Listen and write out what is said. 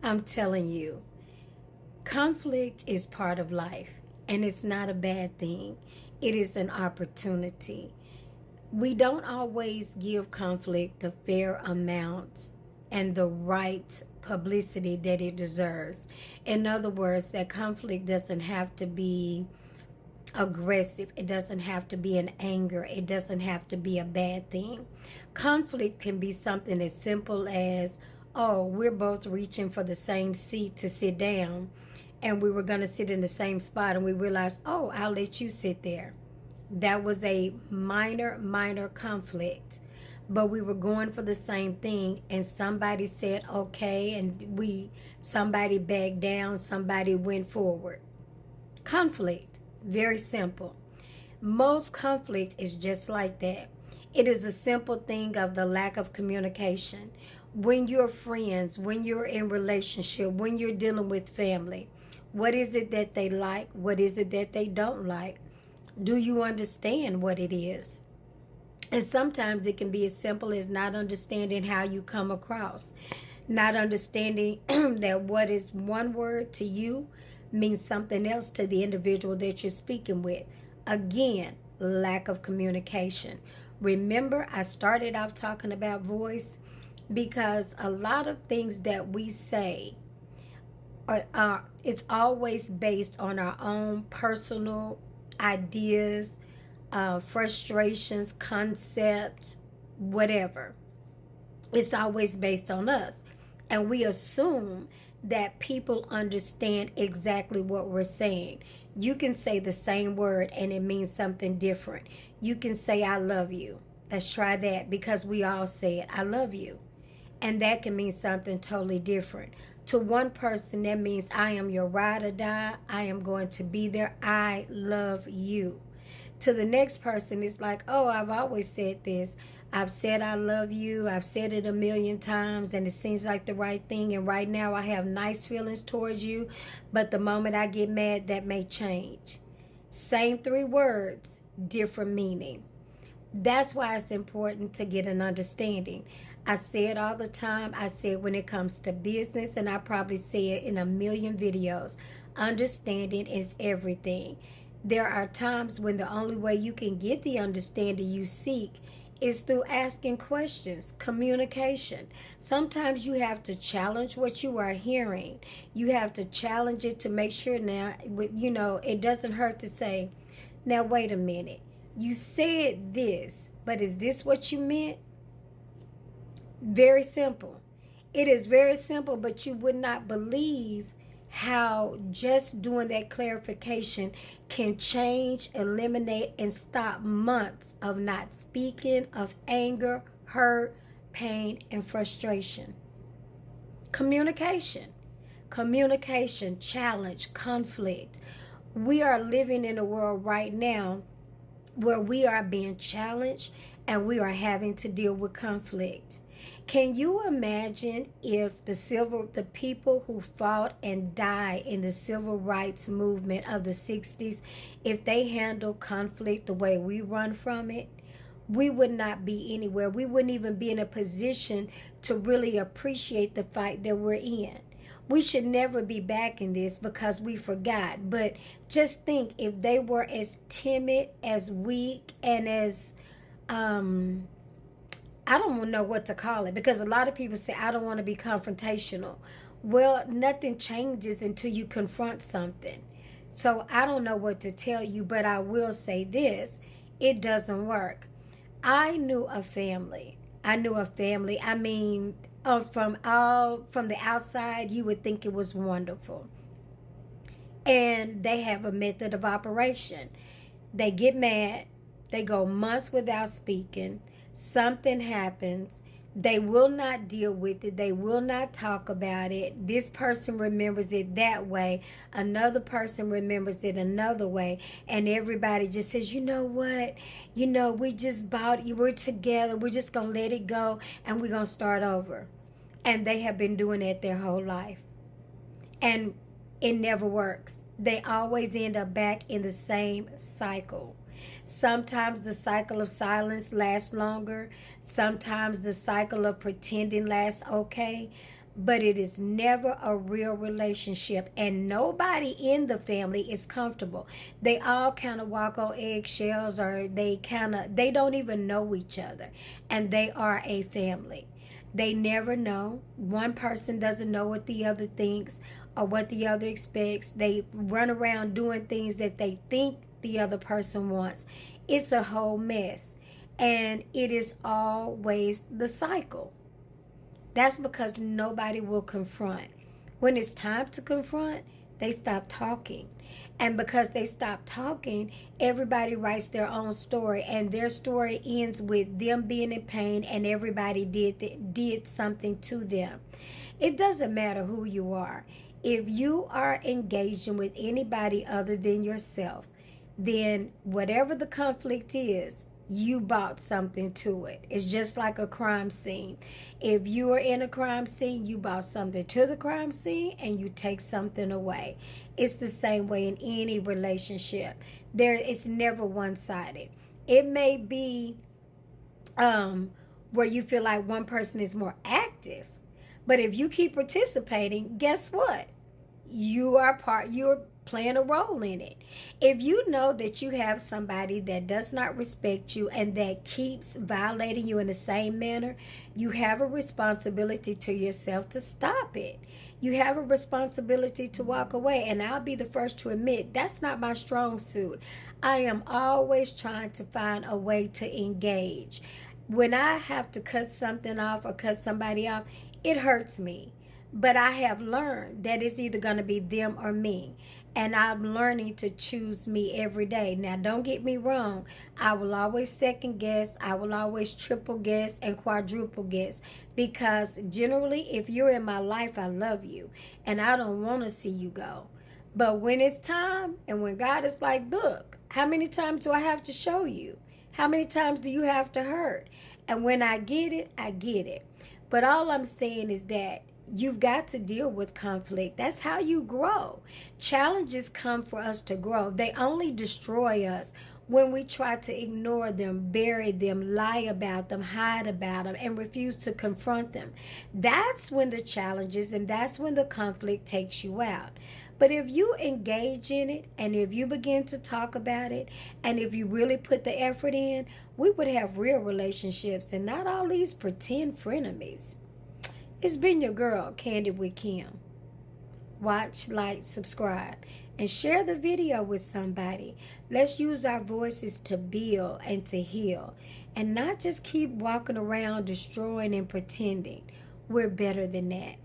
I'm telling you, conflict is part of life, and it's not a bad thing. It is an opportunity. We don't always give conflict the fair amount and the right publicity that it deserves. In other words, that conflict doesn't have to be aggressive, it doesn't have to be an anger, it doesn't have to be a bad thing. Conflict can be something as simple as, oh, we're both reaching for the same seat to sit down, and we were going to sit in the same spot, and we realized, oh, I'll let you sit there. That was a minor conflict, but we were going for the same thing, and somebody said okay, and somebody backed down, somebody went forward. Conflict, very simple. Most conflict is just like that. It is a simple thing of the lack of communication. When you're friends, when you're in relationship, when you're dealing with family, what is it that they like? What is it that they don't like? Do you understand what it is? And sometimes it can be as simple as not understanding how you come across, not understanding that what is one word to you means something else to the individual that you're speaking with. Again, lack of communication. Remember, I started off talking about voice because a lot of things that we say it's always based on our own personal ideas, frustrations, concepts, whatever. It's always based on us. And we assume that people understand exactly what we're saying. You can say the same word and it means something different. You can say, I love you. Let's try that, because we all say it, I love you. And that can mean something totally different. To one person, that means I am your ride or die. I am going to be there. I love you. To the next person, it's like, oh, I've always said this. I've said I love you. I've said it a million times, and it seems like the right thing. And right now I have nice feelings towards you. But the moment I get mad, that may change. Same three words, different meaning. That's why it's important to get an understanding. I say it all the time. I say it when it comes to business, and I probably say it in a million videos. Understanding is everything. There are times when the only way you can get the understanding you seek is through asking questions, communication. Sometimes you have to challenge what you are hearing. You have to challenge it to make sure now, it doesn't hurt to say, now, wait a minute. You said this, but is this what you meant? Very simple. It is very simple, but you would not believe how just doing that clarification can change, eliminate, and stop months of not speaking, of anger, hurt, pain, and frustration. Communication. Communication, challenge, conflict. We are living in a world right now where we are being challenged and we are having to deal with conflict. Can you imagine if the people who fought and died in the civil rights movement of the 60s, if they handled conflict the way we run from it? We would not be anywhere. We wouldn't even be in a position to really appreciate the fight that we're in. We should never be back in this because we forgot. But just think, if they were as timid, as weak, and as I don't know what to call it, because a lot of people say, I don't want to be confrontational. Well, nothing changes until you confront something. So I don't know what to tell you, but I will say this: it doesn't work. I knew a family. I mean, from the outside, you would think it was wonderful. And they have a method of operation. They get mad. They go months without speaking. Something happens. They will not deal with it. They will not talk about it. This person remembers it that way. Another person remembers it another way. And everybody just says, you know what? We just bought you. We're together. We're just going to let it go. And we're going to start over. And they have been doing it their whole life. And it never works. They always end up back in the same cycle. Sometimes the cycle of silence lasts longer. Sometimes the cycle of pretending lasts okay. but it is never a real relationship, and nobody in the family is comfortable. They all kind of walk on eggshells, or they don't even know each other, and they are a family. They never know. One person doesn't know what the other thinks or what the other expects. They run around doing things that they think the other person wants. It's a whole mess, and it is always the cycle. That's because nobody will confront. When it's time to confront, they stop talking. And because they stop talking, everybody writes their own story, and their story ends with them being in pain, and everybody did something to them. It doesn't matter who you are. If you are engaging with anybody other than yourself, then whatever the conflict is, you brought something to it. It's just like a crime scene. If you are in a crime scene, you brought something to the crime scene and you take something away. It's the same way in any relationship. It's never one-sided. It may be where you feel like one person is more active, but if you keep participating, guess what? You're playing a role in it. If you know that you have somebody that does not respect you and that keeps violating you in the same manner, you have a responsibility to yourself to stop it. You have a responsibility to walk away, and I'll be the first to admit that's not my strong suit. I am always trying to find a way to engage. When I have to cut something off or cut somebody off, it hurts me. But I have learned that it's either going to be them or me. And I'm learning to choose me every day. Now, don't get me wrong. I will always second guess. I will always triple guess and quadruple guess. Because generally, if you're in my life, I love you. And I don't want to see you go. But when it's time, and when God is like, look, how many times do I have to show you? How many times do you have to hurt? And when I get it, I get it. But all I'm saying is that you've got to deal with conflict. That's how you grow. Challenges come for us to grow. They only destroy us when we try to ignore them, bury them, lie about them, hide about them, and refuse to confront them. That's when the challenges and that's when the conflict takes you out. But if you engage in it, and if you begin to talk about it, and if you really put the effort in, we would have real relationships and not all these pretend frenemies. It's been your girl, Candid with Kim. Watch, like, subscribe, and share the video with somebody. Let's use our voices to build and to heal, and not just keep walking around destroying and pretending. We're better than that.